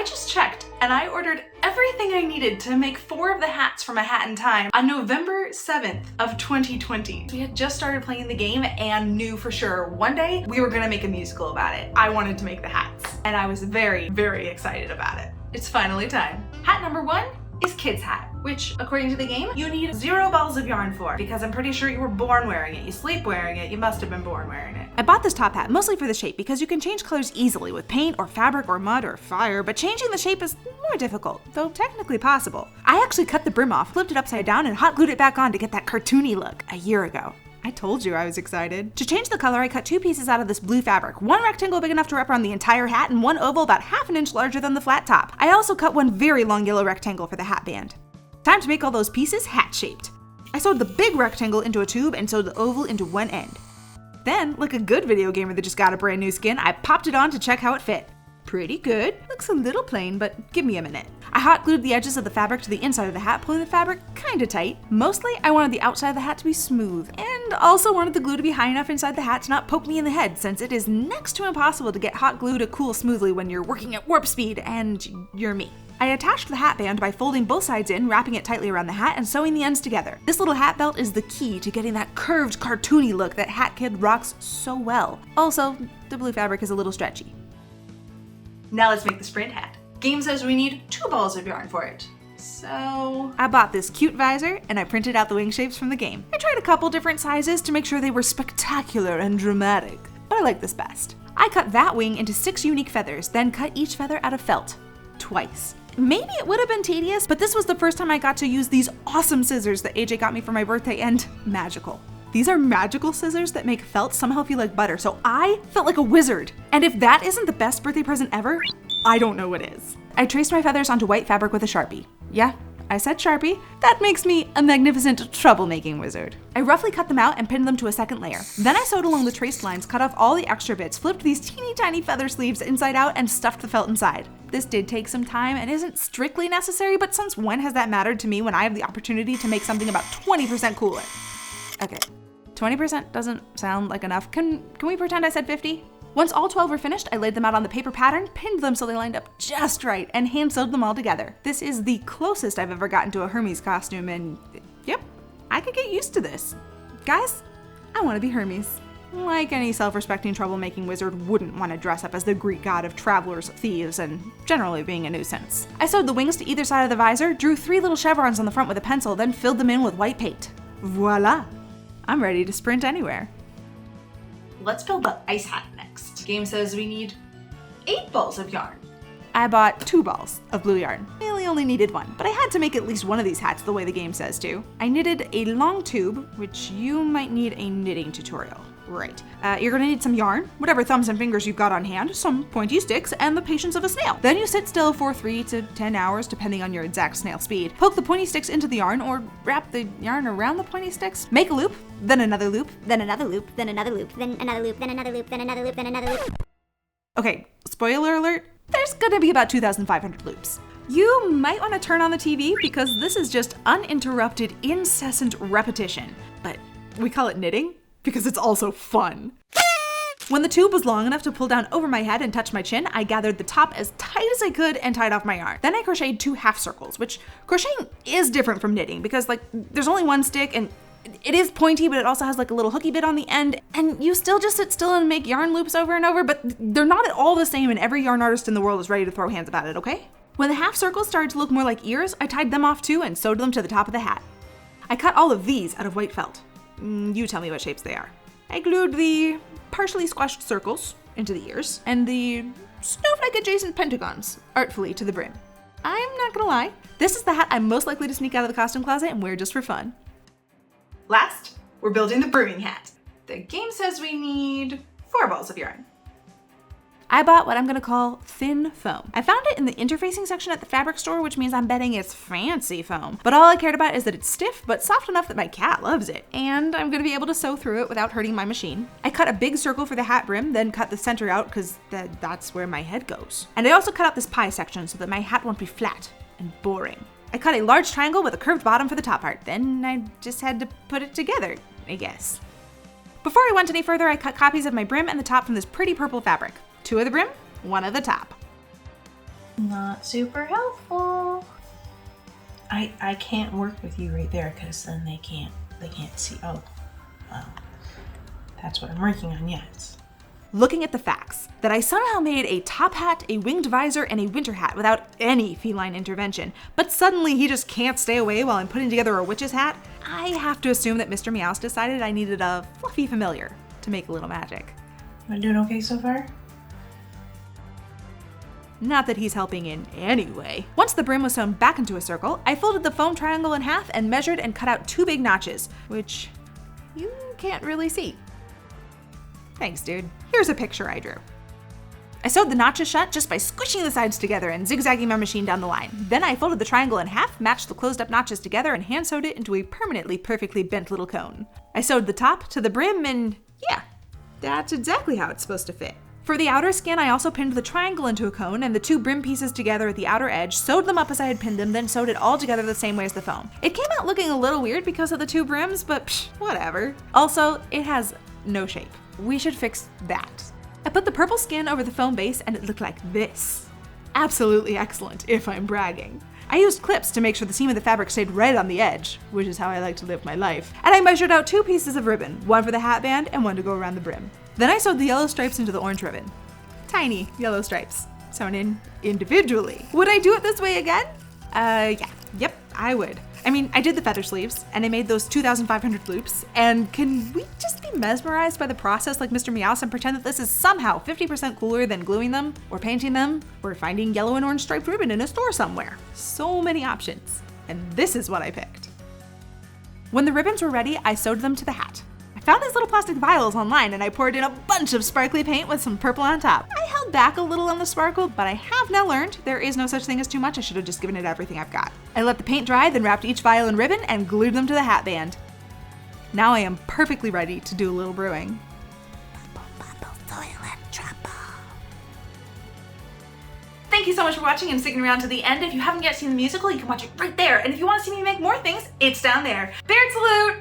just checked and I ordered everything I needed to make 4 of the hats from A Hat in Time on November 7th of 2020. We had just started playing the game and knew for sure one day we were gonna make a musical about it. I wanted to make the hats and I was very, very excited about it. It's finally time. Hat number 1 is Kid's Hat, which according to the game, you need 0 balls of yarn for, because I'm pretty sure you were born wearing it. You sleep wearing it, you must have been born wearing it. I bought this top hat mostly for the shape because you can change colors easily with paint or fabric or mud or fire, but changing the shape is more difficult, though technically possible. I actually cut the brim off, flipped it upside down, and hot glued it back on to get that cartoony look a year ago. I told you I was excited. To change the color, I cut 2 pieces out of this blue fabric, 1 rectangle big enough to wrap around the entire hat and 1 oval about ½ an inch larger than the flat top. I also cut 1 very long yellow rectangle for the hat band. Time to make all those pieces hat-shaped. I sewed the big rectangle into a tube and sewed the oval into one end. Then, like a good video gamer that just got a brand new skin, I popped it on to check how it fit. Pretty good. Looks a little plain, but give me a minute. I hot glued the edges of the fabric to the inside of the hat, pulling the fabric kinda tight. Mostly, I wanted the outside of the hat to be smooth, and also wanted the glue to be high enough inside the hat to not poke me in the head, since it is next to impossible to get hot glue to cool smoothly when you're working at warp speed, and you're me. I attached the hat band by folding both sides in, wrapping it tightly around the hat, and sewing the ends together. This little hat belt is the key to getting that curved, cartoony look that Hat Kid rocks so well. Also, the blue fabric is a little stretchy. Now let's make the sprint hat. Game says we need 2 balls of yarn for it. So I bought this cute visor and I printed out the wing shapes from the game. I tried a couple different sizes to make sure they were spectacular and dramatic, but I like this best. I cut that wing into 6 unique feathers, then cut each feather out of felt. Twice. Maybe it would have been tedious, but this was the first time I got to use these awesome scissors that AJ got me for my birthday, and magical. These are magical scissors that make felt somehow feel like butter, so I felt like a wizard. And if that isn't the best birthday present ever, I don't know what is. I traced my feathers onto white fabric with a Sharpie. Yeah, I said Sharpie. That makes me a magnificent troublemaking wizard. I roughly cut them out and pinned them to a second layer. Then I sewed along the traced lines, cut off all the extra bits, flipped these teeny tiny feather sleeves inside out, and stuffed the felt inside. This did take some time and isn't strictly necessary, but since when has that mattered to me when I have the opportunity to make something about 20% cooler? Okay, 20% doesn't sound like enough. Can we pretend I said 50? Once all 12 were finished, I laid them out on the paper pattern, pinned them so they lined up just right, and hand sewed them all together. This is the closest I've ever gotten to a Hermes costume, and yep, I could get used to this. Guys, I want to be Hermes. Like any self-respecting troublemaking wizard wouldn't want to dress up as the Greek god of travelers, thieves, and generally being a nuisance. I sewed the wings to either side of the visor, drew 3 little chevrons on the front with a pencil, then filled them in with white paint. Voila! I'm ready to sprint anywhere. let's build the ice hat next. Game says we need 8 balls of yarn. I bought 2 balls of blue yarn. Really only needed 1, but I had to make at least one of these hats the way the game says to. I knitted a long tube, which you might need a knitting tutorial. Right. You're gonna need some yarn, whatever thumbs and fingers you've got on hand, some pointy sticks, and the patience of a snail. Then you sit still for 3 to 10 hours, depending on your exact snail speed. Poke the pointy sticks into the yarn, or wrap the yarn around the pointy sticks. Make a loop, then another loop, then another loop, then another loop, then another loop, then another loop, then another loop, then another loop. Okay, spoiler alert, there's gonna be about 2,500 loops. You might want to turn on the TV because this is just uninterrupted, incessant repetition. But we call it knitting because it's also fun. When the tube was long enough to pull down over my head and touch my chin, I gathered the top as tight as I could and tied off my yarn. Then I crocheted 2 half circles, which crocheting is different from knitting because there's only one stick and it is pointy, but it also has like a little hooky bit on the end, and you still just sit still and make yarn loops over and over, but they're not at all the same, and every yarn artist in the world is ready to throw hands about it, okay? When the half circles started to look more like ears, I tied them off too and sewed them to the top of the hat. I cut all of these out of white felt. You tell me what shapes they are. I glued the partially squashed circles into the ears and the snowflake adjacent pentagons artfully to the brim. I'm not gonna lie, this is the hat I'm most likely to sneak out of the costume closet and wear just for fun. Last, we're building the brooming hat. The game says we need 4 balls of yarn. I bought what I'm gonna call thin foam. I found it in the interfacing section at the fabric store, which means I'm betting it's fancy foam. But all I cared about is that it's stiff, but soft enough that my cat loves it. And I'm gonna be able to sew through it without hurting my machine. I cut a big circle for the hat brim, then cut the center out because that's where my head goes. And I also cut out this pie section so that my hat won't be flat and boring. I cut a large triangle with a curved bottom for the top part. Then I just had to put it together, I guess. Before I went any further, I cut copies of my brim and the top from this pretty purple fabric. 2 of the brim, 1 of the top. Not super helpful. I can't work with you right there because then they can't see. Oh, well, that's what I'm working on yet. Looking at the facts, that I somehow made a top hat, a winged visor, and a winter hat without any feline intervention, but suddenly he just can't stay away while I'm putting together a witch's hat, I have to assume that Mr. Meowth decided I needed a fluffy familiar to make a little magic. Am I doing okay so far? Not that he's helping in any way. Once the brim was sewn back into a circle, I folded the foam triangle in half and measured and cut out 2 big notches, which you can't really see. Thanks, dude. Here's a picture I drew. I sewed the notches shut just by squishing the sides together and zigzagging my machine down the line. Then I folded the triangle in half, matched the closed up notches together, and hand sewed it into a permanently perfectly bent little cone. I sewed the top to the brim and yeah, that's exactly how it's supposed to fit. For the outer skin, I also pinned the triangle into a cone and the 2 brim pieces together at the outer edge, sewed them up as I had pinned them, then sewed it all together the same way as the foam. It came out looking a little weird because of the 2 brims, but psh, whatever. Also, it has no shape. We should fix that. I put the purple skin over the foam base and it looked like this. Absolutely excellent, if I'm bragging. I used clips to make sure the seam of the fabric stayed right on the edge, which is how I like to live my life. And I measured out 2 pieces of ribbon, one for the hat band and one to go around the brim. Then I sewed the yellow stripes into the orange ribbon. Tiny yellow stripes, sewn in individually. Would I do it this way again? Yep, I would. I mean, I did the feather sleeves, and I made those 2,500 loops, and can we just be mesmerized by the process like Mr. Meowth and pretend that this is somehow 50% cooler than gluing them, or painting them, or finding yellow and orange striped ribbon in a store somewhere? So many options, and this is what I picked. When the ribbons were ready, I sewed them to the hat. I found these little plastic vials online and I poured in a bunch of sparkly paint with some purple on top. I held back a little on the sparkle, but I have now learned there is no such thing as too much. I should have just given it everything I've got. I let the paint dry, then wrapped each vial in ribbon and glued them to the hat band. Now I am perfectly ready to do a little brewing. Thank you so much for watching and sticking around to the end. If you haven't yet seen the musical, you can watch it right there. And if you want to see me make more things, it's down there. Beard salute!